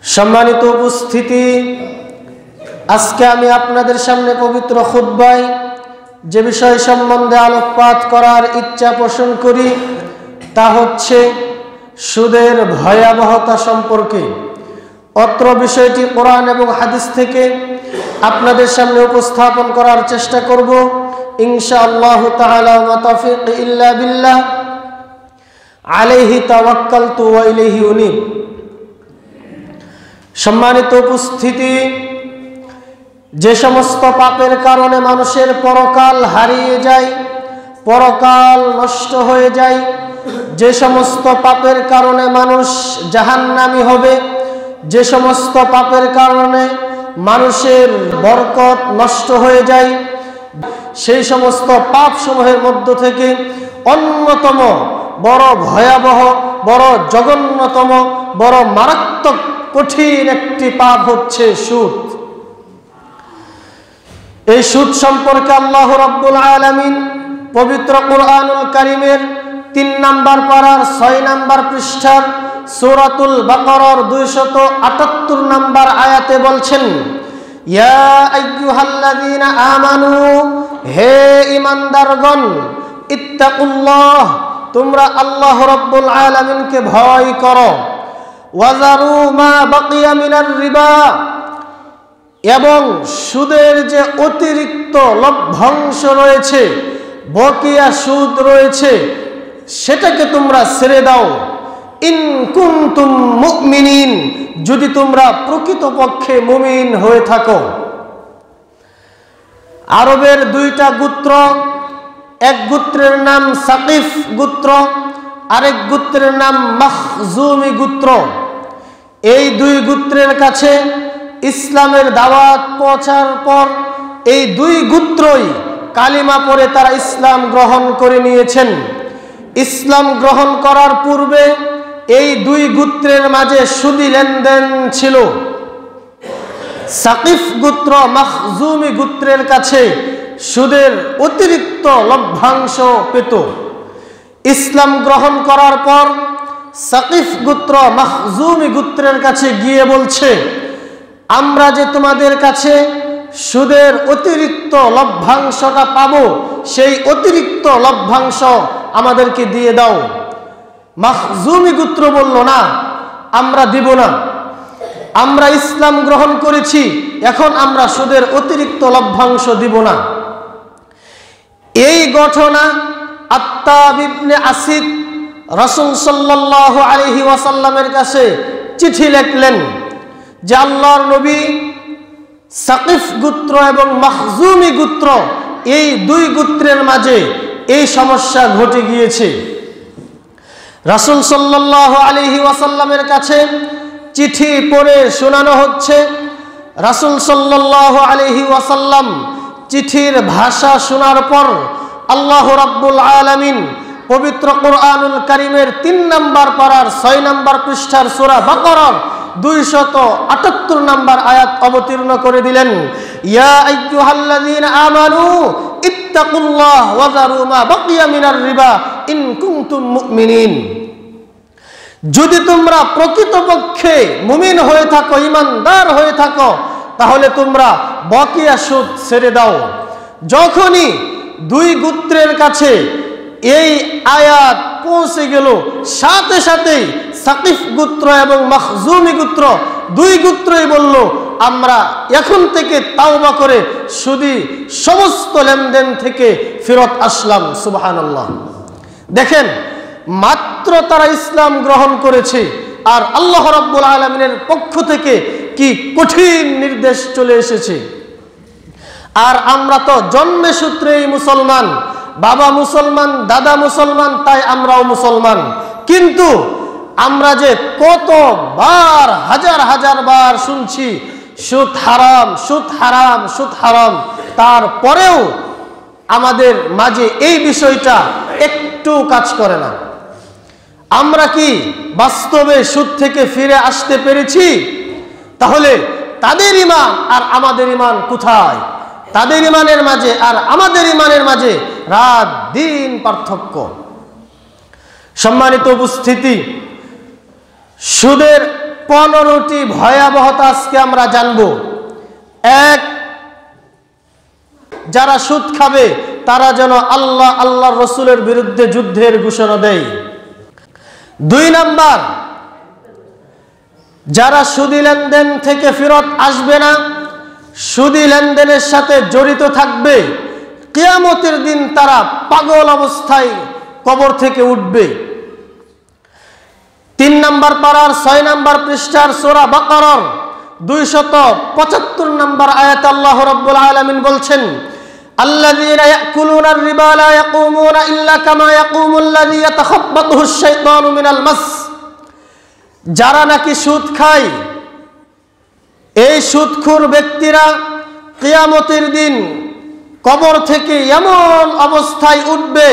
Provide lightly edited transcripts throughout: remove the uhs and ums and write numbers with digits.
সম্মানিত উপস্থিতি, আজকে আমি আপনাদের সামনে পবিত্র খুতবায় যে বিষয় সম্বন্ধে আলোকপাত করার ইচ্ছা পোষণ করি তা হচ্ছে সুদের ভয়াবহতা সম্পর্কে। অত্র বিষয়টি কোরআন এবং হাদিস থেকে আপনাদের সামনে উপস্থাপন করার চেষ্টা করব ইনশাআল্লাহু তাআলা। ওয়া মা তাওফীক ইল্লা বিল্লাহ, আলাইহি তাওয়াক্কালতু ওয়া ইলাইহি উনীব। সম্মানিত উপস্থিতি, যে সমস্ত পাপের কারণে মানুষের পরকাল হারিয়ে যায়, পরকাল নষ্ট হয়ে যায়, যে সমস্ত পাপের কারণে মানুষ জাহান্নামী হবে, যে সমস্ত পাপের কারণে মানুষের বরকত নষ্ট হয়ে যায়, সেই সমস্ত পাপ সমূহের মধ্য থেকে অন্যতম বড় ভয়াবহ, বড় জঘন্যতম, বড় মারাত্মক কঠিন একটি পাপ হচ্ছে সুদ। এই সুদ সম্পর্কে আল্লাহ রাব্বুল আলামিন পবিত্র কুরআনুল কারীমের 3 নম্বর পারার 6 নম্বর পৃষ্ঠার সূরাতুল বাকারার 278 নম্বর আয়াতে বলছেন, ইয়া আইয়ুহাল্লাযীনা আমানু, হে ঈমানদারগণ, ইত্তাকুল্লাহ, তোমরা আল্লাহ রাব্বুল আলামিনকে ভয় করো, ওয়াজারু মা বাকিয়া মিনার রিবা, এবং সুদের যে অতিরিক্ত লভ্যাংশ রয়েছে, বকেয়া সুদ রয়েছে, সেটাকে তোমরা ছেড়ে দাও। ইন কুনতুম মুমিনিন, যদি তোমরা প্রকৃতপক্ষে মুমিন হয়ে থাকো। আরবের 2টা গোত্র, এক গোত্রের নাম সাকিফ গোত্র, আরেক গোত্রের নাম মাখজুমি গোত্র। এই 2 গোত্রের কাছে ইসলামের দাওয়াত পৌঁছার পর এই 2 গোত্রই কালিমা পড়ে তারা ইসলাম গ্রহণ করে নিয়েছেন। ইসলাম গ্রহণ করার পূর্বে এই 2 গোত্রের মাঝে সুদি লেনদেন ছিল। সাকিফ গোত্র মাখজুমি গোত্রের কাছে সুদের অতিরিক্ত লভ্যাংশ পেত। ইসলাম গ্রহণ করার পর সাকিফ গোত্র মাখজুমি গোত্রের কাছে গিয়ে বলছে, আমরা যে তোমাদের কাছে সুদের অতিরিক্ত লভ্যাংশটা পাবো, সেই অতিরিক্ত লভ্যাংশ আমাদেরকে দিয়ে দাও। মাখজুমি গোত্র বলল, না, আমরা দিব না, আমরা ইসলাম গ্রহণ করেছি, এখন আমরা সুদের অতিরিক্ত লভ্যাংশ দিব না। এই ঘটনা আত্তাব ইবনে আসিদ রাসূল সাল্লাল্লাহু আলাইহি ওয়াসাল্লামের কাছে চিঠি লিখলেন যে আল্লাহর নবী, সাকিফ গোত্র এবং মাখজুমি গোত্র, এই 2 গোত্রের মাঝে এই সমস্যা ঘটে গিয়েছে। রাসূল সাল্লাল্লাহু আলাইহি ওয়াসাল্লামের কাছে চিঠি পড়ে শোনানো হচ্ছে। রাসূল সাল্লাল্লাহু আলাইহি ওয়াসাল্লাম চিঠির ভাষা শোনার পর আল্লাহ রাব্বুল আলামিন পবিত্র কুরআনুল কারীমের 3 নম্বর পারার 6 নম্বর পৃষ্ঠার সূরা বাকারার 278 নম্বর আয়াত অবতীর্ণ করে দিলেন, ইয়া আইয়ুহাল্লাযীনা আমানু ইত্তাকুল্লাহ ওয়াজারু মা বাকিয়া মিনার রিবা ইন কুনতুম মুমিনিন। যদি তোমরা প্রকৃতপক্ষে মুমিন হয়ে থাকো, ঈমানদার হয়ে থাকো, তাহলে তোমরা বকেয়া সুদ ছেড়ে দাও। যখনই 2 গোত্রের কাছে এই আয়াত পৌঁছে গেল, সাথে সাথেই সাকিফ গোত্র এবং মাখজুমি গোত্র 2 গোত্রই বলল, আমরা এখন থেকে তাওবা করে সুদি সমস্ত লেনদেন থেকে ফেরত আসলাম। সুবহানাল্লাহ। দেখেন, মাত্র তারা ইসলাম গ্রহণ করেছে, আর আল্লাহ রাব্বুল আলামিনের পক্ষ থেকে কি কঠিন নির্দেশ চলে এসেছে। আর আমরা তো জন্মে সূত্রেই মুসলমান, বাবা মুসলমান, দাদা মুসলমান, তাই আমরাও মুসলমান। কিন্তু আমরা যে কতবার, হাজার হাজার বার শুনছি সুদ হারাম, সুদ হারাম, সুদ হারাম, তারপরেও আমাদের মাঝে এই বিষয়টা একটু কাজ করে না। আমরা কি বাস্তবে সুদ থেকে ফিরে আসতে পেরেছি? তাহলে তাদের ঈমান আর আমাদের ঈমান কোথায়? তাদের ঈমানের মাঝে আর আমাদের ঈমানের মাঝে রাত দিন পার্থক্য। সম্মানিত উপস্থিতি, সুদের 15টি ভয়াবহতা আজকে আমরা জানব। এক, যারা সুদ খাবে তারা যেন আল্লাহর রসুলের বিরুদ্ধে যুদ্ধের ঘোষণা দেয়। 2 নাম্বার, যারা সুদি লেনদেন থেকে ফেরত আসবে না, সুদি লেনদেনের সাথে জড়িত থাকবে, কিয়ামতের দিন তারা পাগল অবস্থায় কবর থেকে উঠবে। 3 নাম্বার পারার 6 নাম্বার পৃষ্ঠার সূরা বাকারার 275 নাম্বার আয়াতে আল্লাহ রাব্বুল আলামিন বলছেন, আল্লাযীনা ইয়াকুলুনা আর-রিবা লা ইয়াকুমুনা ইল্লা কামা ইয়াকুমুল্লাযী ইয়াতাখাব্বাতুহু আশ-শাইতানু মিনাল মাস। যারা নাকি সুদ খায়, এই সুদখোর ব্যক্তিরা কিয়ামতের দিন কবর থেকে এমন অবস্থায় উঠবে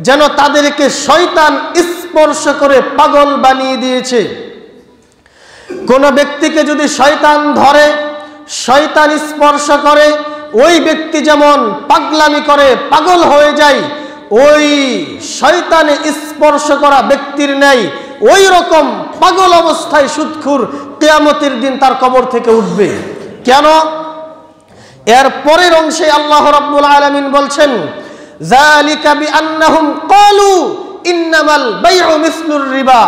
যেন তাদেরকে শয়তান স্পর্শ করে পাগল বানিয়ে দিয়েছে। কোন ব্যক্তিকে যদি শয়তান ধরে, শয়তান স্পর্শ করে, ওই ব্যক্তি যেমন পাগলামি করে পাগল হয়ে যায়, ওই শয়তানে স্পর্শ করা ব্যক্তির ন্যায় ওই রকম পাগল অবস্থায় সুদখোর কিয়ামতের দিন তার কবর থেকে উঠবে। কেন? এর পরের অংশে আল্লাহ রাব্বুল আলামিন বলছেন, যালিকা বিআন্নাহুম ক্বালু ইন্নামাল বাইউ মিসলুর রিবা।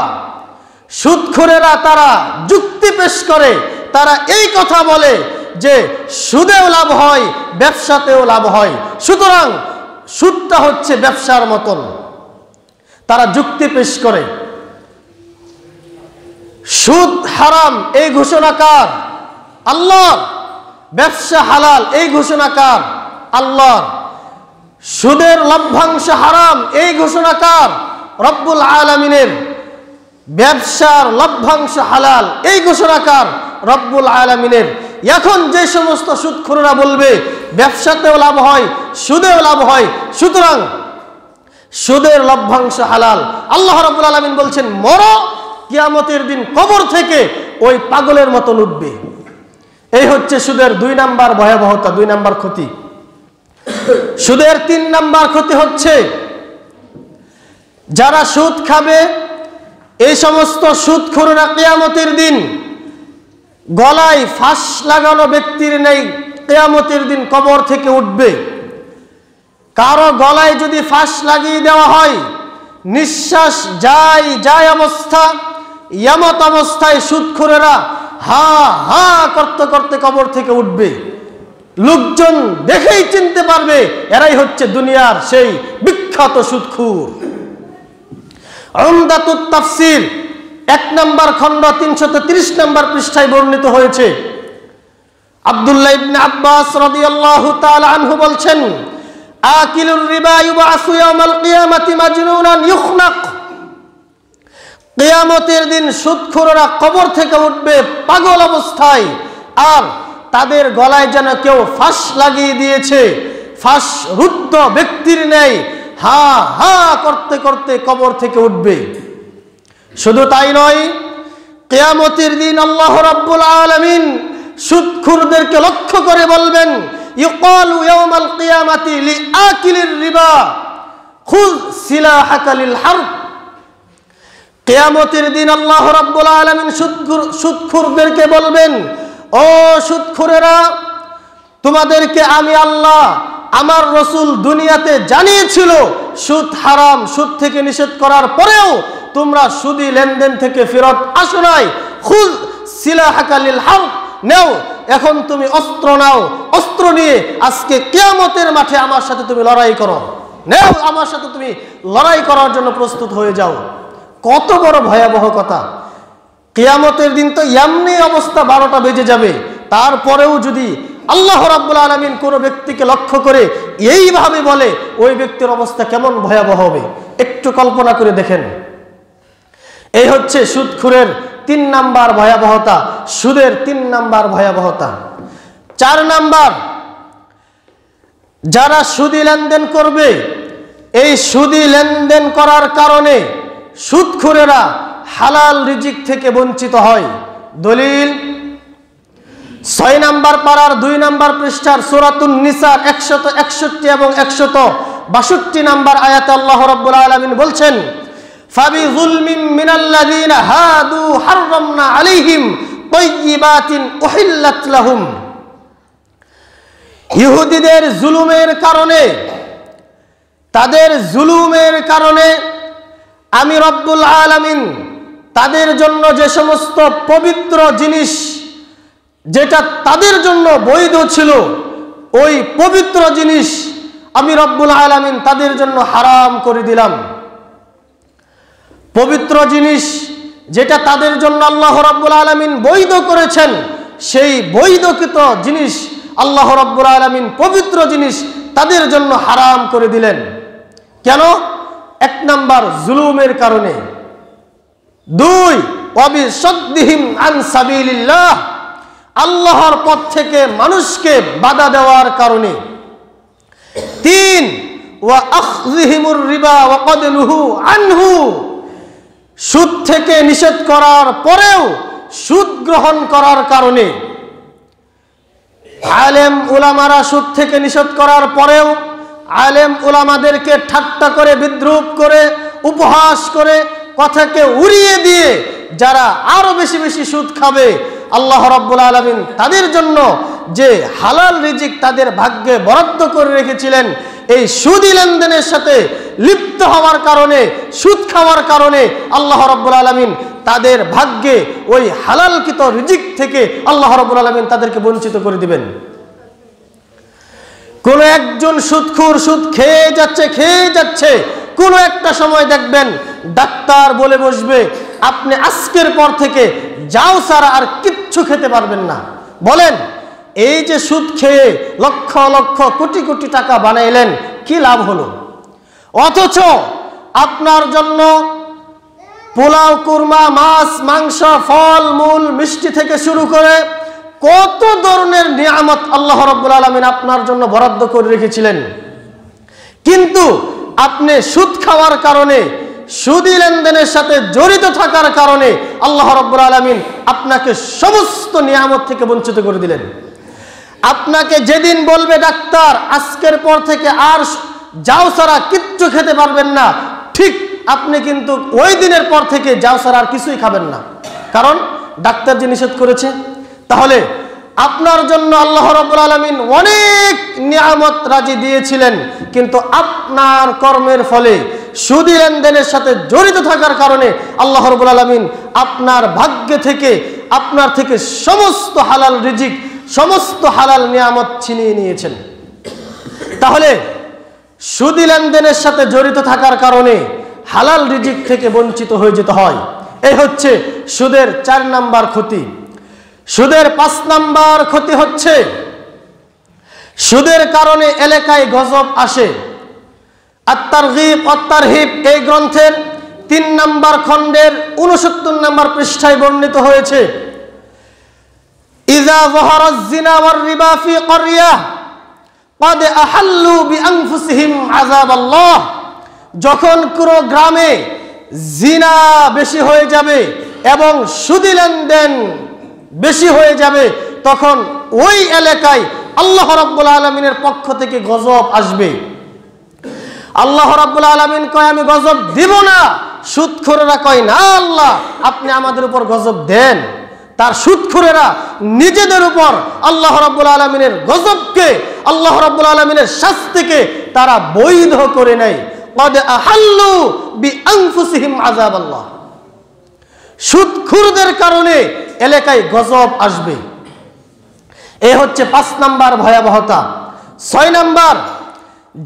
সুদখোরেরা তারা যুক্তি পেশ করে, তারা এই কথা বলে যে সুদেও লাভ হয়, ব্যবসাতেও লাভ হয়, সুতরাং সুদটা হচ্ছে ব্যবসার মতন। তারা যুক্তি পেশ করে। সুদ হারাম এই ঘোষণাকার আল্লাহর, ব্যবসা হালাল এই ঘোষণাকার আল্লাহর, সুদের লভ্যাংশ হারাম এই ঘোষণাকার রব্বুল আলামিনের, ব্যবসার লভ্যাংশ হালাল এই ঘোষণাকার রব্বুল আলামিনের। এখন যে সমস্ত সুদখোররা বলবে ব্যবসাতেও লাভ হয়, সুদেও লাভ হয়, সুতরাং সুদের লভ্যাংশ হালাল, আল্লাহ রাব্বুল আলামিন বলছেন মরো, কিয়ামতের দিন কবর থেকে ওই পাগলের মতন উঠবে। এই হচ্ছে সুদের 2 নাম্বার ভয়াবহতা, 2 নাম্বার ক্ষতি। সুদের 3 নাম্বার ক্ষতি হচ্ছে, যারা সুদ খাবে এই সমস্ত সুদখোররা কিয়ামতের দিন গলায় ফাঁস লাগানো ব্যক্তির নেই কিয়ামতের দিন কবর থেকে উঠবে। কারো গলায় যদি ফাঁস লাগিয়ে দেওয়া হয়, নিঃশ্বাস যায় অবস্থা, ইয়ামত অবস্থায় সুদখোরেরা হা হা করতে করতে কবর থেকে উঠবে। লোকজন দেখেই চিনতে পারবে এরাই হচ্ছে দুনিয়ার সেই বিখ্যাত সুদখোর। উমদাতুত তাফসীর 1 নম্বর খণ্ড 330 নম্বর পৃষ্ঠায় বর্ণিত হয়েছে, আব্দুল্লাহ ইবনে আব্বাস রাদিয়াল্লাহু তাআলা আনহু বলছেন, আকিলুর রিবা ইউবাসু ইয়াউমাল কিয়ামাতি মাজনুনান ইউখনাক। কিয়ামতের দিন সুদখোররা কবর থেকে উঠবে পাগল অবস্থায়, আর তাদের গলায় যেন কেউ ফাঁস লাগিয়ে দিয়েছে, ফাঁস রুদ্ধ ব্যক্তির ন্যায় হা হা করতে করতে কবর থেকে উঠবে। শুধু তাই নয়, কিয়ামতের দিন আল্লাহ রাব্বুল আলামিন সুদখোরদেরকে লক্ষ্য করে বলবেন, ইউকালু ইয়াউমাল কিয়ামাতি লিআকিলির রিবা খুয সিলাহাকা লিল হারব। কিয়ামতের দিন আল্লাহ রাব্বুল আলামিন সুদখোরদেরকে বলবেন, ও সুদখোরেরা, তোমাদেরকে আমি আল্লাহ আমার রসুল দুনিয়াতে জানিয়েছিল সুদ হারাম, সুদ থেকে নিষেধ করার পরেও তোমরা সুদি লেনদেন থেকে ফেরত আসো নাই। খুয সিলাহাকা লিল হারব, নেও এখন তুমি অস্ত্র নাও, অস্ত্র নিয়ে আজকে কিয়ামতের মাঠে আমার সাথে তুমি লড়াই করো, নেও আমার সাথে তুমি লড়াই করার জন্য প্রস্তুত হয়ে যাও। কত বড় ভয়াবহ কথা! কিয়ামতের দিন তো এমনি অবস্থা 12টা বেজে যাবে, তারপরেও যদি আল্লাহ রাব্বুল আলামিন কোন ব্যক্তিকে লক্ষ্য করে এইভাবে বলে, ওই ব্যক্তির অবস্থা কেমন ভয়াবহ হবে একটু কল্পনা করে দেখেন। এই হচ্ছে সুদখোরের 3 নাম্বার ভয়াবহতা, সুদের 3 নাম্বার ভয়াবহতা। 4 নাম্বার, যারা সুদি লেনদেন করবে, এই সুদি লেনদেন করার কারণে সুদখোরেরা হালাল রিজিক থেকে বঞ্চিত হয়। দলিল 6 নাম্বার পারার 2 নাম্বার পৃষ্ঠার সূরাতুন নিসার 161 এবং 162 নাম্বার আয়াতে আল্লাহ রাব্বুল আলামিন বলছেন, ফাবিযুলমিন মিনাল্লাযীনা হাদু হাররামনা আলাইহিম তাইয়্যিবাতিন উহিল্লাত লাহুম। ইহুদিদের জুলুমের কারণে, তাদের জুলুমের কারণে আমি রব্বুল আলামিন তাদের জন্য যে সমস্ত পবিত্র জিনিস যেটা তাদের জন্য বৈধ ছিল, ওই পবিত্র জিনিস আমি রব্বুল আলামিন তাদের জন্য হারাম করে দিলাম। পবিত্র জিনিস যেটা তাদের জন্য আল্লাহ রব্বুল আলামিন বৈধ করেছেন, সেই বৈধকৃত জিনিস আল্লাহ রব্বুল আলামিন পবিত্র জিনিস তাদের জন্য হারাম করে দিলেন। কেন? এক নাম্বার, জুলুমের কারণে। দুই, ওয়াবিসাদ্দিহিম আন সাবিলিল্লাহ, আল্লাহর পথ থেকে মানুষকে বাধা দেওয়ার কারণে। তিন, ওয়া আখযিহিমুর রিবা ওয়া ক্বাদ নুহু আনহু, সুদ থেকে নিষেধ করার পরেও সুদ গ্রহণ করার কারণে। আলেম উলামারা সুদ থেকে নিষেধ করার পরেও আলেম উলামাদেরকে ঠাট্টা করে, বিদ্রূপ করে, উপহাস করে, কথাকে উড়িয়ে দিয়ে যারা আরো বেশি বেশি সুদ খাবে, আল্লাহ রাব্বুল আলামিন তাদের জন্য যে হালাল রিজিক তাদের ভাগ্যে বরাদ্দ করে রেখেছিলেন, এই সুদি লেনদেনের সাথে লিপ্ত হওয়ার কারণে, সুদ খাওয়ার কারণে আল্লাহ রাব্বুল আলামিন তাদের ভাগ্যে ওই হালালকৃত রিজিক থেকে আল্লাহ রাব্বুল আলামিন তাদেরকে বঞ্চিত করে দিবেন। কোন একজন সুদখোর সুদ খেয়ে যাচ্ছে, কোন একটা সময় দেখবেন ডাক্তার বলে বসবে, আপনি আজকের পর থেকে যাও ছাড়া আর কিচ্ছু খেতে পারবেন না। বলেন, এই যে সুদ খেয়ে লক্ষ লক্ষ কোটি কোটি টাকা বানাইলেন, কি লাভ হলো? অথচ আপনার জন্য পোলাও, কুরমা, মাছ, মাংস, ফল মূল, মিষ্টি থেকে শুরু করে কত ধরনের নিয়ামত আল্লাহ রাব্বুল আলামিন আপনার জন্য বরাদ্দ করে রেখেছিলেন, কিন্তু আপনি সুদ খাওয়ার কারণে, সুদি লেনদেনের সাথে জড়িত থাকার কারণে আল্লাহ রাব্বুল আলামিন আপনাকে সমস্ত নিয়ামত থেকে বঞ্চিত করে দিলেন। আপনাকে যেদিন বলবে ডাক্তার আজকের পর থেকে আর যাও ছাড়া কিচ্ছু খেতে পারবেন না, ঠিক আপনি কিন্তু ওই দিনের পর থেকে যাও ছাড়া আর কিছুই খাবেন না, কারণ ডাক্তার যে নিষেধ করেছে। তাহলে আপনার জন্য আল্লাহ রাব্বুল আলামিন অনেক নিয়ামত রাজি দিয়েছিলেন, কিন্তু আপনার কর্মের ফলে, সুদি লেনদেনের সাথে জড়িত থাকার কারণে আল্লাহ রাব্বুল আলামিন আপনার ভাগ্য থেকে, আপনার থেকে সমস্ত হালাল রিজিক, সমস্ত হালাল নিয়ামত ছিনিয়ে নিয়েছেন। তাহলে সুদি লেনদেনের সাথে জড়িত থাকার কারণে হালাল রিজিক থেকে বঞ্চিত হয়ে যেতে হয়। এই হচ্ছে সুদের 4 নাম্বার ক্ষতি। সুদের 5 নাম্বার ক্ষতি হচ্ছে, সুদের কারণে এলাকায় গজব আসে। আত-তারগীব ওয়াত-তারহিব এই গ্রন্থের 3 নাম্বার খণ্ডের 69 নাম্বার পৃষ্ঠায় বর্ণিত হয়েছে, ইযা যাহারা যিনা ওয়ার রিবা ফি ক্বরিয়া ক্বাদ আহাল্লু বিআনফুসিহিম আযাবাল্লাহ, যখন কোন গ্রামে জিনা বেশি হয়ে যাবে এবং সুদি লেনদেন বেশি হয়ে যাবে, তখন ওই এলাকায় আল্লাহ রাব্বুল আলামিনের পক্ষ থেকে গজব আসবে। আল্লাহ রাব্বুল আলামিন কয় আমি গজব দিব না, সুদখোরেরা কয় না আল্লাহ আপনি আমাদের উপর গজব দেন। তার সুদখোরেরা নিজেদের উপর আল্লাহ রাব্বুল আলামিনের গজবকে, আল্লাহ রাব্বুল আলামিনের শাস্তিকে তারা বৈধ করে নেয়। ক্বাদ আহাল্লু বিআনফুসিহিম আযাবাল্লাহ, সুদখোরদের কারণে এলাকায় গজব আসবে। এই হচ্ছে 5 নাম্বার ভয়াবহতা। 6 নাম্বার,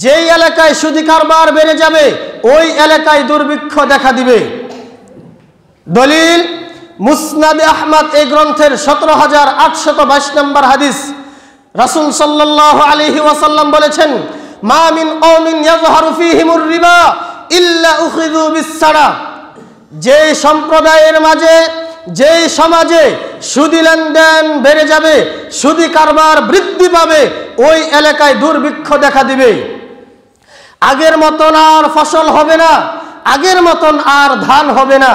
যেই এলাকায় সুদি কারবার বেড়ে যাবে ওই এলাকায় দুর্ভিক্ষ দেখা দিবে। দলিল মুসনাদে আহমদ এই গ্রন্থের 17822 নম্বর হাদিস, রাসূল সাল্লাল্লাহু আলাইহি ওয়াসাল্লাম বলেছেন, মা মিন কওমিন ইয়াযহারু ফীহিমুর রিবা ইল্লা উখিযু বিস-সারা, যে সম্প্রদায়ের মাঝে, যে সমাজে সুদি লেনদেন বেড়ে যাবে, সুদি কারবার বৃদ্ধি পাবে, ওই এলাকায় দুর্ভিক্ষ দেখা দিবে। আগের মতন আর ফসল হবে না, আগের মতন আর ধান হবে না।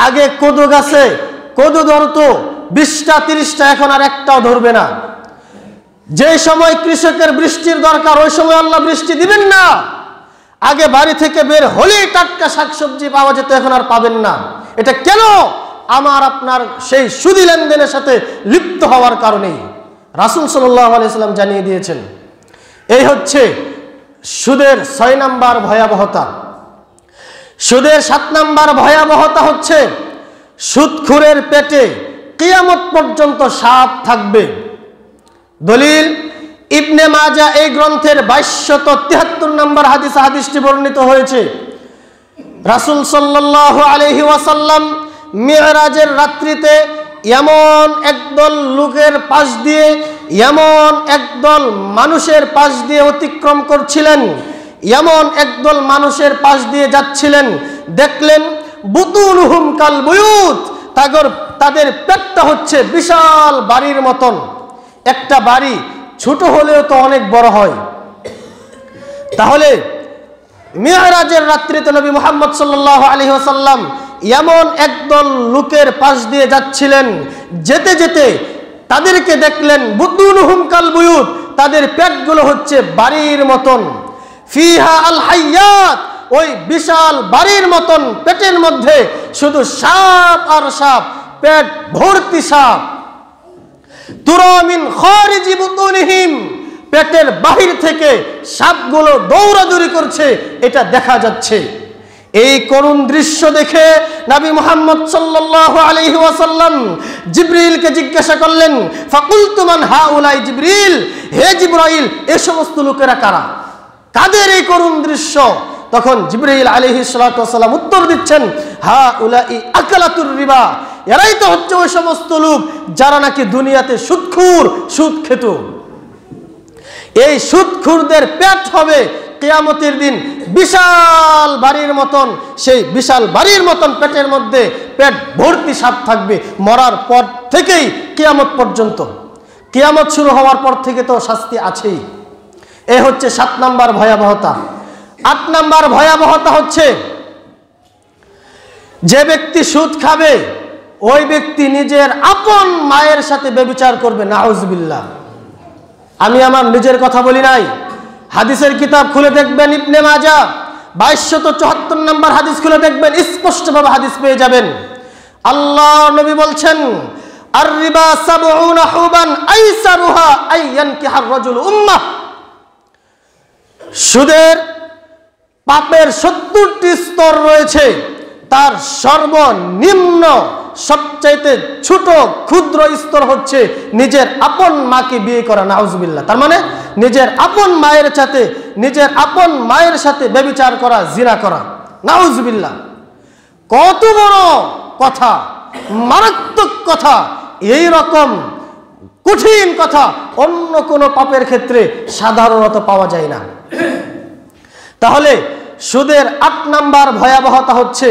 আগে কদু গাছে কদু ধরতো 20টা 30টা, এখন আর একটাও ধরবে না। যে সময় কৃষকের বৃষ্টির দরকার ওই সময় আল্লাহ বৃষ্টি দিবেন না। আগে বাড়ি থেকে বের হলেই টাটকা শাকসবজি পাওয়া যেত, এখন আর পাবেন না। এটা কেন? আমার আপনার সেই সুদি লেনদেনের সাথে লিপ্ত হওয়ার কারণেই। রাসূল সাল্লাল্লাহু আলাইহি সাল্লাম জানিয়ে দিয়েছেন। এই হচ্ছে সুদের 6 নাম্বার ভয়াবহতা। সুদের 7 নাম্বার ভয়াবহতা হচ্ছে সুদখোরের পেটে কিয়ামত পর্যন্ত সাপ থাকবে। দলিল ইবনে মাজাহ এই গ্রন্থের 2273 নম্বর হাদিসটি বর্ণিত হয়েছে। রাসূল সাল্লাল্লাহু আলাইহি ওয়াসাল্লাম মিরাজের রাত্রিতে এমন একদল লোকের পাশ দিয়ে, এমন একদল মানুষের পাশ দিয়ে অতিক্রম করছিলেন, এমন একদল মানুষের পাশ দিয়ে যাচ্ছিলেন, দেখলেন বুতুনহুম কাল বুয়ুত, তাদের পেটটা হচ্ছে বিশাল বাড়ির মতন। একটা বাড়ি ছোট হলেও তো অনেক বড় হয়। তাহলে মিরাজের রাত্রিতে নবী মুহাম্মদ সাল্লাল্লাহু আলাইহি ওয়াসাল্লাম এমন একদল লোকের পাশ দিয়ে যাচ্ছিলেন, যেতে যেতে তাদেরকে দেখলেন বুতুনহুম কাল বুয়ুত, তাদের পেটগুলো হচ্ছে বাড়ির মতন। ফিহা আল হাইয়াত, ওই বিশাল বাড়ির মতন পেটের মধ্যে শুধু সাপ আর সাপ, পেট ভর্তি সাপ। তুরা মিন খারিজি বুতুনিহিম, পেটের বাহির থেকে সাপগুলো দৌড়াদৌড়ি করছে, এটা দেখা যাচ্ছে। এই করুণ দৃশ্য দেখে নবী মুহাম্মদ সাল্লাল্লাহু আলাইহি ওয়াসাল্লাম জিবরিলকে জিজ্ঞাসা করলেন, ফাকুলতু মান হাউলাই জিবরিল, হে জিবরাইল, এই সমস্ত লোকেরা কারা, কাদের এই করুণ দৃশ্য? তখন জিবরাইল আলাইহিস সালাতু ওয়াসালাম উত্তর দিচ্ছেন, হাউলাই আকালাতুর রিবা, এরাই তো হচ্ছে ওই সমস্ত লোক যারা নাকি দুনিয়াতে সুদখোর, সুদ খেত। এই সুদখোরদের পেট হবে কিয়ামতের দিন বিশাল বাড়ির মতন। সেই বিশাল বাড়ির মতন পেটের মধ্যে পেট ভর্তি সাপ থাকবে মরার পর থেকেই কিয়ামত পর্যন্ত। কিয়ামত শুরু হওয়ার পর থেকে তো শাস্তি আছেই। এ হচ্ছে 7 নাম্বার ভয়াবহতা। 8 নাম্বার ভয়াবহতা হচ্ছে যে ব্যক্তি সুদ খাবে ওই ব্যক্তি নিজের আপন মায়ের সাথে ব্যভিচার করবে, নাউজুবিল্লাহ। আমি আমার নিজের কথা বলি নাই, হাদিসের কিতাব খুলে দেখবেন, ইবনে মাজাহ 2274 নম্বর হাদিস খুলে দেখবেন, স্পষ্টভাবে হাদিস পেয়ে যাবেন। আল্লাহ নবী বলছেন, আর রিবা 70 হুবান আইসারুহা আইয়ানকিহার রাজুল উম্মাহ, সুদের পাপের 70টি স্তর রয়েছে, তার সর্বনিম্ন সবচাইতে ছোট ক্ষুদ্র স্তর হচ্ছে নিজের আপন মাকে বিয়ে করা, নাউজুবিল্লাহ। তার মানে নিজের আপন মায়ের সাথে ব্যভিচার করা, জিনা করা, নাউজুবিল্লাহ। কত বড় কথা, মারাত্মক কথা! এই রকম কঠিন কথা অন্য কোনো পাপের ক্ষেত্রে সাধারণত পাওয়া যায় না। তাহলে সুদের 8 নাম্বার ভয়াবহতা হচ্ছে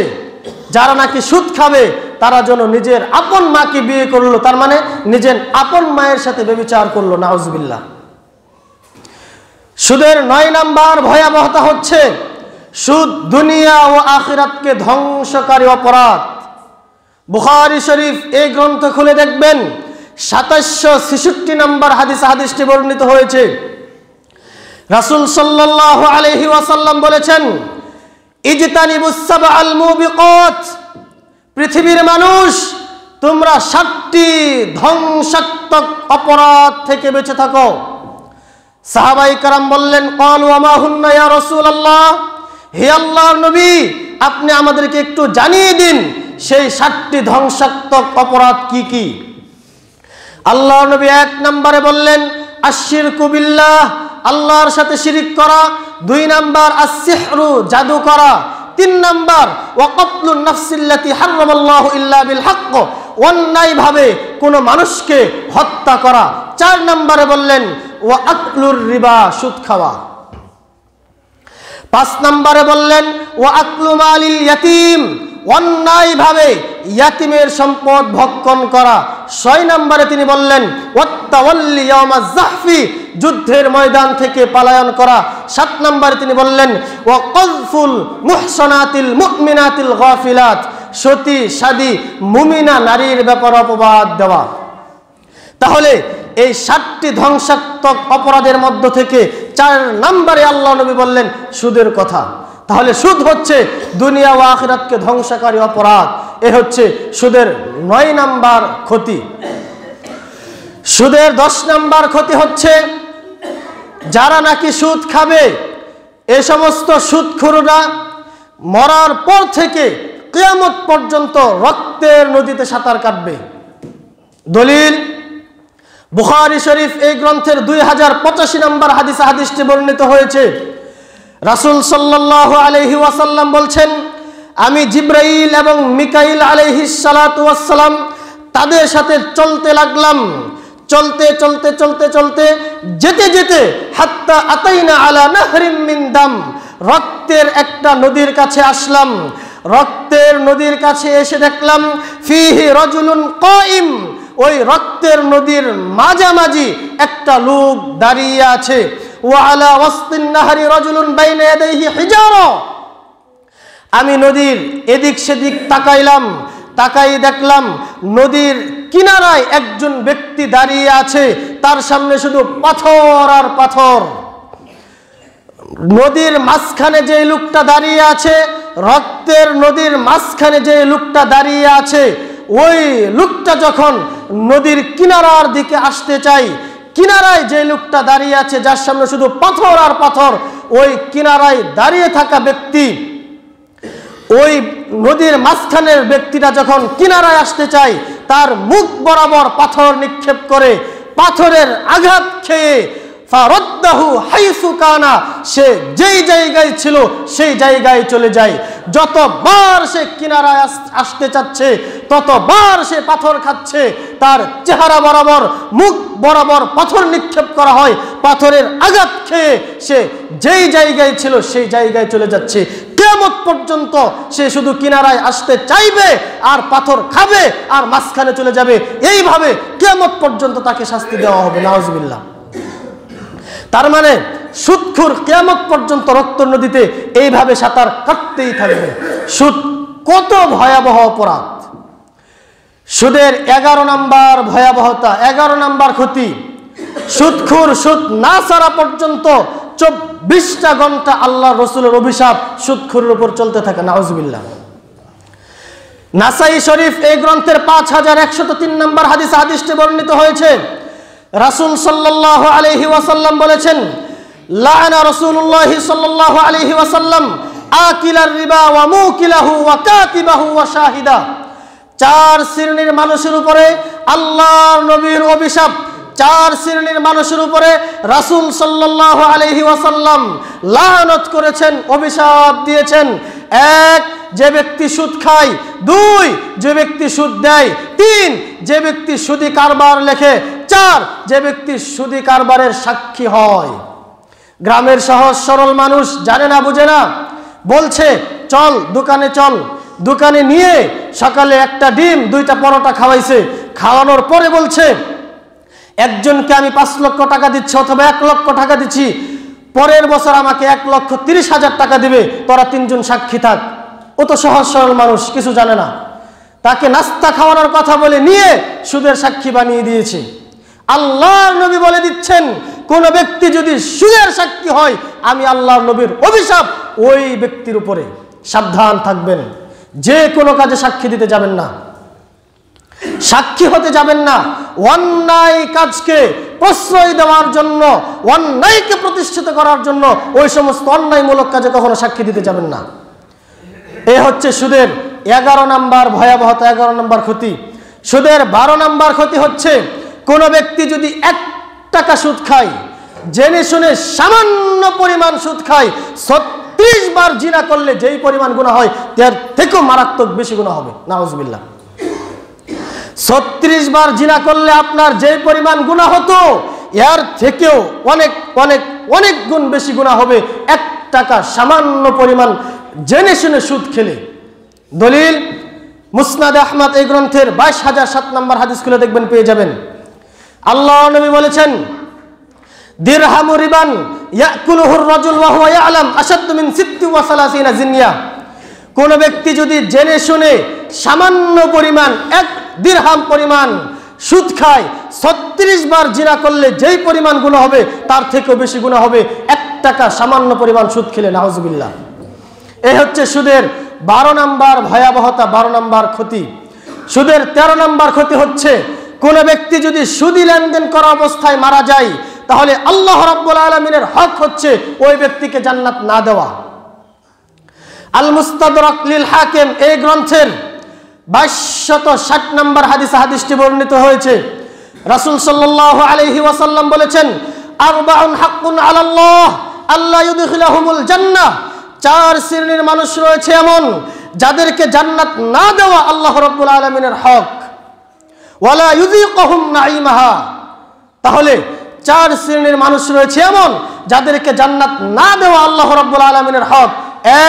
যারা নাকি সুদ খাবে তারা যেন নিজের আপন মাকে বিয়ে করলো, তার মানে নিজের আপন মায়ের সাথে ব্যভিচার করলো, নাউজুবিল্লাহ। সুদের 9 নাম্বার ভয়াবহতা হচ্ছে সুদ দুনিয়া ও আখিরাতকে ধ্বংসকারী অপরাধ। বুখারী শরীফ এই গ্রন্থ খুলে দেখবেন, 2766 নম্বর হাদিসটি বর্ণিত হয়েছে। রাসূল সাল্লাল্লাহু আলাইহি ওয়াসাল্লাম বলেছেন, ইজতানিবুস সাবআল মুবিকাত, পৃথিবীর মানুষ তোমরা 7টি ধ্বংসাত্মক অপরাধ থেকে বেঁচে থাকো। সাহাবায়ে কেরাম বললেন, ক্বালু ওয়া মা হুন্না ইয়া রাসূলুল্লাহ, হে আল্লাহর নবী আপনি আমাদেরকে একটু জানিয়ে দিন সেই 7টি ধ্বংসাত্মক অপরাধ কি কি। আল্লাহর নবী 1 নম্বরে বললেন, আশশিরকু বিল্লাহ, আল্লাহর সাথে শিরিক করা। 2 নাম্বার আস-সিহরু, জাদু করা। 3 নাম্বার ওয়া কাতলুন নাফসিল্লাতী হারামাল্লাহু ইল্লা বিল হক, অন্যায়ভাবে কোনো মানুষকে হত্যা করা। 4 নম্বরে বললেন ওয়া আকলুর রিবা, সুদ খাওয়া। 5 নম্বরে বললেন ওয়া আকলু মালিল ইয়াতীম, অন্যায়ভাবে ইয়াতীমের সম্পদ ভক্ষণ করা। 6 নম্বরে তিনি বললেন ওয়াত্তাওয়াল্লি ইয়াউমাজ যাহফি, যুদ্ধের ময়দান থেকে পলায়ন করা। 7 নম্বরে তিনি বললেন ওয়া কযফুল মুহসানাতিল মুমিনাতিল গাফিলাত, সতী সাদী মুমিনা নারীর ব্যাপারে অপবাদ দেওয়া। তাহলে এই 7টি ধ্বংসাত্মক অপরাধের মধ্য থেকে 4 নম্বরে আল্লাহ নবী বললেন সুদের কথা। তাহলে সুদ হচ্ছে দুনিয়া ও আখিরাতকে ধ্বংসকারী অপরাধ। এ হচ্ছে সুদের 9 নাম্বার ক্ষতি। সুদের 10 নাম্বার ক্ষতি হচ্ছে যারা নাকি সুদ খাবে এ সমস্ত সুদখোররা মরার পর থেকে কিয়ামত পর্যন্ত রক্তের নদীতে সাঁতার কাটবে। দলিল বুখারী শরীফ এই গ্রন্থের 2085 নম্বর হাদিসটি বর্ণিত হয়েছে। রাসূল সাল্লাল্লাহু আলাইহি ওয়াসাল্লাম বলছেন, আমি জিবরাইল এবং মিকাইল আলাইহিস সালাতু ওয়াস সালাম তাদের সাথে চলতে লাগলাম। চলতে চলতে চলতে চলতে যেতে যেতে হাত্তা আতাইনা আলা নাহরিম মিন দাম, রক্তের একটা নদীর কাছে আসলাম। রক্তের নদীর কাছে এসে দেখলাম ফিহি রাজুলুন কাইম, ওই রক্তের নদীর মাঝামাঝি একটা লোক দাঁড়িয়ে আছে। ওয়া আলা ওয়াসতিন নাহরি রাজুলুন বাইনা ইয়াদাইহি হিজারা, আমি নদীর এদিক সেদিক তাকাইলাম, তাকাই দেখলাম নদীর কিনারায় একজন ব্যক্তি দাঁড়িয়ে আছে, তার সামনে শুধু পাথর আর পাথর। নদীর মাঝখানে যে লোকটা দাঁড়িয়ে আছে, রক্তের নদীর মাঝখানে যে লোকটা দাঁড়িয়ে আছে, ওই লোকটা যখন নদীর কিনারার দিকে আসতে চাই, কিনারায় যে লোকটা দাঁড়িয়ে আছে যার সামনে শুধু পাথর আর পাথর, ওই কিনারায় দাঁড়িয়ে থাকা ব্যক্তি, ওই নদীর মাঝখানের ব্যক্তিটা যখন কিনারায় আসতে চায় তার মুখ বরাবর পাথর নিক্ষেপ করে, পাথরের আঘাত খেয়ে ফারাদ্দাহু হাইসু কানা, সে যেই জায়গায় ছিল সেই জায়গায় চলে যায়। যতবার সে কিনারায় আসতে চাচ্ছে ততবার সে পাথর খাচ্ছে, তার চেহারা বরাবর মুখ বরাবর পাথর নিক্ষেপ করা হয়, পাথরের আঘাত খেয়ে সে যেই জায়গায় ছিল সেই জায়গায় চলে যাচ্ছে। কিয়ামত পর্যন্ত সে শুধু কিনারায় আসতে চাইবে আর পাথর খাবে আর মাঝখানে চলে যাবে। এইভাবে কিয়ামত পর্যন্ত তাকে শাস্তি দেওয়া হবে, নাউজুবিল্লাহ। তার মানে সুদখোর কিয়ামত পর্যন্ত রক্ত নদীতে এইভাবে সাঁতার কাটতেই থাকবে। সুদ কত ভয়াবহ অপরাধ। সুদের 11 নাম্বার ভয়াবহতা, 11 নাম্বার ক্ষতি, সুদখোর সুদ না ছাড়া পর্যন্ত 24টা ঘন্টা আল্লাহর রাসূলের অভিশাপ সুদখোরের উপর চলতে থাকে, নাউজুবিল্লাহ। নাসাই শরীফ এই গ্রন্থের 5103 নম্বর হাদিসটি বর্ণিত হয়েছে। রাসূল সাল্লাল্লাহু আলাইহি ওয়াসাল্লাম বলেছেন, লাআনা রাসূলুল্লাহি সাল্লাল্লাহু আলাইহি ওয়াসাল্লাম আকিলার রিবা ওয়া মুকিলাহু ওয়া কাতিবাহু ওয়া শাহিদা। 4 শ্রেণীর মানুষের উপরে আল্লাহর নবীর অভিশাপ, 4 শ্রেণীর মানুষের উপরে রাসূল সাল্লাল্লাহু আলাইহি ওয়াসাল্লাম লানত করেছেন, অভিশাপ দিয়েছেন। 1, যে ব্যক্তি সুদ খায়। 2, যে ব্যক্তি সুদ দেয়। 3, যে ব্যক্তি সুদি কারবার লেখে। 4, যে ব্যক্তি সুদি কারবারের সাক্ষী হয়। গ্রামের সহজ সরল মানুষ জানে না, বুঝে না, বলছে চল দোকানে চল, দোকানে নিয়ে সকালে একটা ডিম 2টা পরোটা খাওয়াইছে, খাওয়ানোর পরে বলছে একজনকে আমি 5 লক্ষ টাকা দিচ্ছি অথবা 1 লক্ষ টাকা দিচ্ছি, পরের বছর আমাকে 1,30,000 টাকা দিবে, তোরা 3 জন সাক্ষী থাক। ও তো সহজ সরল মানুষ, কিছু জানে না, তাকে নাস্তা খাওয়ানোর কথা বলে নিয়ে সুদের সাক্ষী বানিয়ে দিয়েছে। আল্লাহর নবী বলে দিচ্ছেন, কোন ব্যক্তি যদি সুদের সাক্ষী হয় আমি আল্লাহর নবীর অভিশাপ ওই ব্যক্তির উপরে। সাবধান থাকবেন, যে কোনো কাজে সাক্ষী দিতে যাবেন না, সাক্ষী হতে যাবেন না। অন্যায় কাজকে প্রশ্রয় দেওয়ার জন্য, অন্যায়কে প্রতিষ্ঠিত করার জন্য ওই সমস্ত অন্যায়মূলক কাজে কখনো সাক্ষী দিতে যাবেন না। এ হচ্ছে সুদের 11 নাম্বার ভয়াবহতা, 11 নাম্বার ক্ষতি। সুদের 12 নাম্বার ক্ষতি হচ্ছে কোন ব্যক্তি যদি 1 টাকা সুদ খায়, জেনে শুনে সামান্য পরিমাণ সুদ খায়, 36 বার জিনা করলে যেই পরিমাণ গুনাহ হয় তার থেকেও মারাত্মক বেশি গুনাহ হবে, নাউজুবিল্লাহ। 36 বার জিনা করলে আপনার যেই পরিমাণ গুনাহ হতো এর থেকেও অনেক অনেক অনেক গুণ বেশি গুনাহ হবে 1 টাকা সামান্য পরিমাণ জেনে শুনে সুদ খেলে। দলিল মুসনাদ আহমদ এই গ্রন্থের 22,007 নম্বর হাদিস খুলে দেখবেন, পেয়ে যাবেন। আল্লাহর নবী বলেছেন, দিরহামু রিবান ইয়াকুলুহুর রাজুল ওয়া হুয়া ইয়ালাম আশাদ্দু মিন 36 জিনিয়া। কোন ব্যক্তি যদি জেনে শুনে সামান্য পরিমাণ 1 দিরহাম পরিমাণ সুদ খায়, 36 বার জিনা করলে যেই পরিমাণ গুনাহ হবে তার থেকেও বেশি গুনাহ হবে 1 টাকা সামান্য পরিমাণ সুদ খেলে, নাউজুবিল্লাহ। এই হচ্ছে সুদের 12 নম্বর ভয়াবহতা, 12 নম্বর ক্ষতি। সুদের 13 নম্বর ক্ষতি হচ্ছে কোন ব্যক্তি যদি সুদি লেনদেন করা অবস্থায় মারা যায় তাহলে আল্লাহ রাব্বুল আলামিনের হক হচ্ছে ওই ব্যক্তিকে জান্নাত না দেওয়া। আল মুস্তাদরাক লিল হাকিম এই গ্রন্থের 2260 নম্বর হাদিসটি বর্ণিত হয়েছে। রাসূল সাল্লাল্লাহু আলাইহি ওয়াসাল্লাম বলেছেন, আরবাউন হাক্কুন আলাল্লাহ আল্লা ইউদখিলাহুমুল জান্নাহ, 4 শ্রেণীর মানুষ রয়েছে এমন যাদেরকে জান্নাত না দেওয়া আল্লাহ রাব্বুল আলামিনের হক। ওয়ালা ইউযিকুহুম নাঈমাহা, তাহলে 4 শ্রেণীর মানুষ রয়েছে এমন যাদেরকে জান্নাত না দেওয়া আল্লাহ রাব্বুল আলামিনের হক।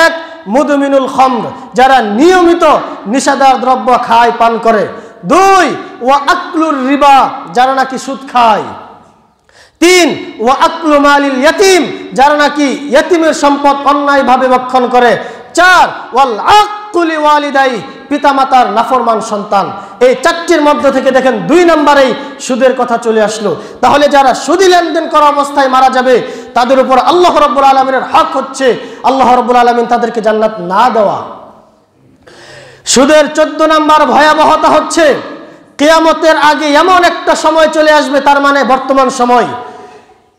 1, মুদমিনুল খামর, যারা নিয়মিত নিশাদার দ্রব্য খায় পান করে। 2, ওয়া আকলুর রিবা, যারা নাকি সুদ খায়। 3, ওয়া আকলু মালিল ইয়াতিম, যারা নাকি ইয়াতিমের সম্পদ অন্যায়ভাবে ভক্ষণ করে। 4, ওয়াল আকুলি ওয়ালিদাই, পিতামাতার নাফরমান সন্তান। এই 4টির মধ্য থেকে দেখেন 2 নম্বরেই সুদের কথা চলে আসলো। তাহলে যারা সুদি লেনদেন করা অবস্থায় মারা যাবে তাদের উপর আল্লাহ রাব্বুল আলামিনের হক হচ্ছে আল্লাহ রাব্বুল আলামিন তাদেরকে জান্নাত না দেওয়া। সুদের 14 নম্বর ভয়াবহতা হচ্ছে কিয়ামতের আগে এমন একটা সময় চলে আসবে, তার মানে বর্তমান সময়,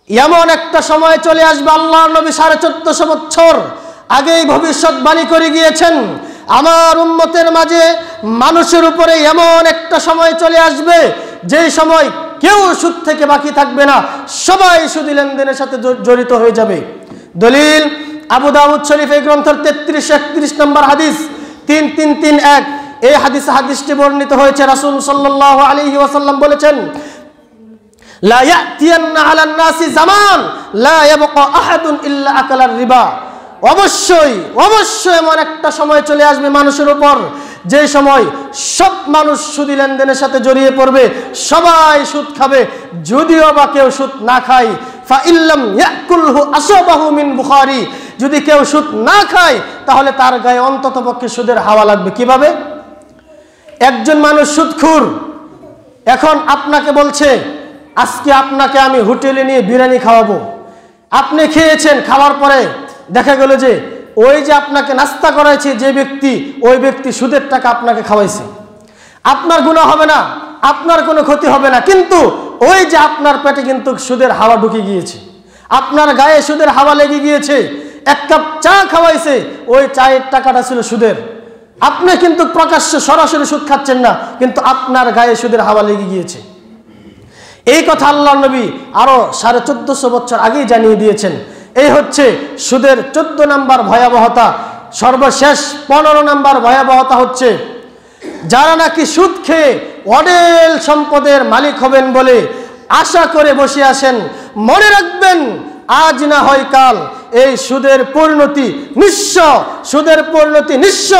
এমন একটা সময় চলে আসবে আল্লাহর নবী 1450 বছর আগেই ভবিষ্যৎবাণী করে গিয়েছেন, আমার উম্মতের মাঝে মানুষের উপরে এমন একটা সময় চলে আসবে যেই সময় কেউ সুদ থেকে বাকি থাকবে না, সবাই সুদি লেনদেনের সাথে জড়িত হয়ে যাবে। দলিল আবু দাউদ শরীফ এই গ্রন্থের 33-31 নম্বর হাদিস 3331, এই হাদিসটি বর্ণিত হয়েছে। রাসূল সাল্লাল্লাহু আলাইহি ওয়াসাল্লাম বলেছেন, লা ইয়াতিয়ান্না আলান নাসি জামান লা ইয়াবকা আহাদুন ইল্লা আকালার রিবা, অবশ্যই এমন একটা সময় চলে আসবে মানুষের উপর যে সময় সব মানুষ সুদি লেনদেনের সাথে জড়িয়ে পড়বে, সবাই সুদ খাবে, যদিও বা কেউ সুদ না খায়। ফা ইল্লাম ইয়াকুলহু আসাবাহু মিন বুখারি, যদি কেউ সুদ না খায় তাহলে তার গায়ে অন্ততপক্ষে সুদের হাওয়া লাগবে। কিভাবে? একজন মানুষ সুদখোর এখন আপনাকে বলছে, আজকে আপনাকে আমি হোটেলে নিয়ে বিরিয়ানি খাওয়াবো। আপনি খেয়েছেন, খাওয়ার পরে দেখা গেল যে ওই যে আপনাকে নাস্তা করাইছে যে ব্যক্তি, ওই ব্যক্তি সুদের টাকা আপনাকে খাওয়াইছে। আপনার গুনাহ হবে না, আপনার কোনো ক্ষতি হবে না, কিন্তু ওই যে আপনার পেটে কিন্তু সুদের হাওয়া ঢুকে গিয়েছে, আপনার গায়ে সুদের হাওয়া লেগে গিয়েছে। 1 কাপ চা খাওয়াইছে, ওই চায়ের টাকাটা ছিল সুদের। আপনি কিন্তু প্রকাশ্যে সরাসরি সুদ খাচ্ছেন না, কিন্তু আপনার গায়ে সুদের হাওয়া লেগে গিয়েছে। এই কথা আল্লাহর নবী আরো 1450 বছর আগেই জানিয়ে দিয়েছেন। এই হচ্ছে সুদের 14 নম্বর ভয়াবহতা। সর্বশেষ 15 নম্বর ভয়াবহতা হচ্ছে যারা নাকি সুদ খেয়ে অঢেল সম্পদের মালিক হবেন বলে আশা করে বসে আছেন, মনে রাখবেন আজ না হয় কাল এই সুদের পরিণতি নিঃস্ব, সুদের পরিণতি নিঃস্ব,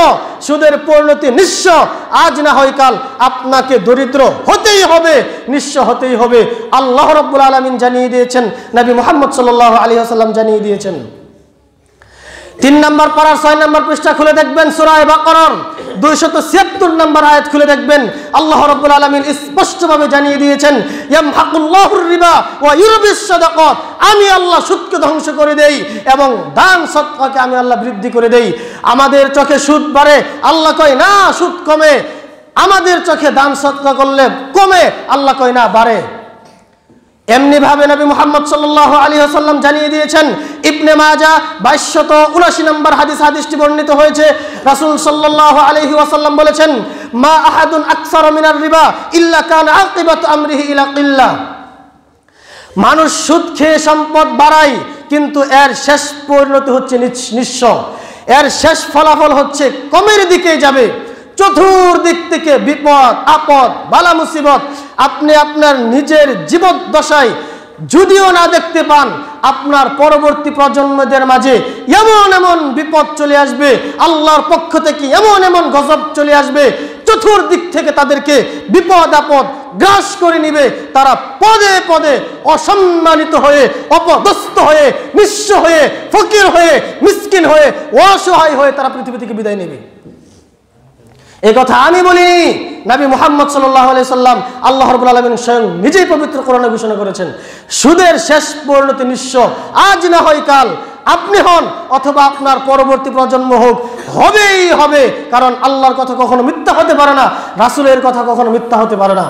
সুদের পরিণতি নিঃস্ব। আজ না হয় কাল আপনাকে দরিদ্র হতেই হবে, নিঃস্ব হতেই হবে। আল্লাহ রাব্বুল আলামিন জানিয়ে দিয়েছেন, নবী মুহাম্মদ সাল্লাল্লাহু আলাইহি ওয়াসাল্লাম জানিয়ে দিয়েছেন। 3 নম্বর পারার 6 নম্বর পৃষ্ঠা খুলে দেখবেন, সূরা বাকারার 276 নম্বর আয়াত খুলে দেখবেন, আল্লাহ রাব্বুল আলামিন স্পষ্টভাবে জানিয়ে দিয়েছেন, ইয়ামহাকুল্লাহুর রিবা ওয়া ইউরবিস সাদাকাত, আমি আল্লাহ সুদকে ধ্বংস করে দেই এবং দান সদকাকে আমি আল্লাহ বৃদ্ধি করে দেই। আমাদের চোখে সুদ বাড়ে, আল্লাহ কয় না সুদ কমে। আমাদের চোখে দান সদকা করলে কমে, আল্লাহ কয় না বাড়ে। এমনি ভাবে নবী মুহাম্মদ সাল্লাল্লাহু আলাইহি ওয়াসাল্লাম জানিয়ে দিয়েছেন, ইবনে মাজাহ 2279 নম্বর হাদিসটি বর্ণিত হয়েছে। রাসূল সাল্লাল্লাহু আলাইহি ওয়াসাল্লাম বলেছেন, মা আহাদুন আকসারা মিনার রিবা ইল্লা কানা আকিবাতু আমরিহি ইলা কিল্লাহ, মানুষ সুদ খেয়ে সম্পদ বাড়ায় কিন্তু এর শেষ পরিণতি হচ্ছে নিঃস্ব, এর শেষ ফলাফল হচ্ছে কমের দিকে যাবে। চতুর্দিক থেকে বিপদ আপদ বালা মুসিবত আপনি আপনার নিজের জীবদ্দশায় যদিও না দেখতে পান, আপনার পরবর্তী প্রজন্মদের মাঝে এমন এমন বিপদ চলে আসবে, আল্লাহর পক্ষ থেকে এমন এমন গজব চলে আসবে, চতুর্দিক থেকে তাদেরকে বিপদ আপদ গ্রাস করে নিবে। তারা পদে পদে অসম্মানিত হয়ে, অপদস্থ হয়ে, নিঃস্ব হয়ে, ফকির হয়ে, মিসকিন হয়ে, অসহায় হয়ে তারা পৃথিবী থেকে বিদায় নেবে। এই কথা আমি বলিনি, নবী মুহাম্মদ সাল্লাল্লাহু আলাইহি সাল্লাম, আল্লাহ রাব্বুল আলামিন স্বয়ং নিজেই পবিত্র কোরআনে ঘোষণা করেছেন, সুদের শেষ পরিণতি নিঃস্ব, আজ না হয় কাল আপনি হন অথবা আপনার পরবর্তী প্রজন্ম হোক, হবেই হবে, কারণ আল্লাহর কথা কখনো মিথ্যা হতে পারে না, রাসূলের কথা কখনো মিথ্যা হতে পারে না।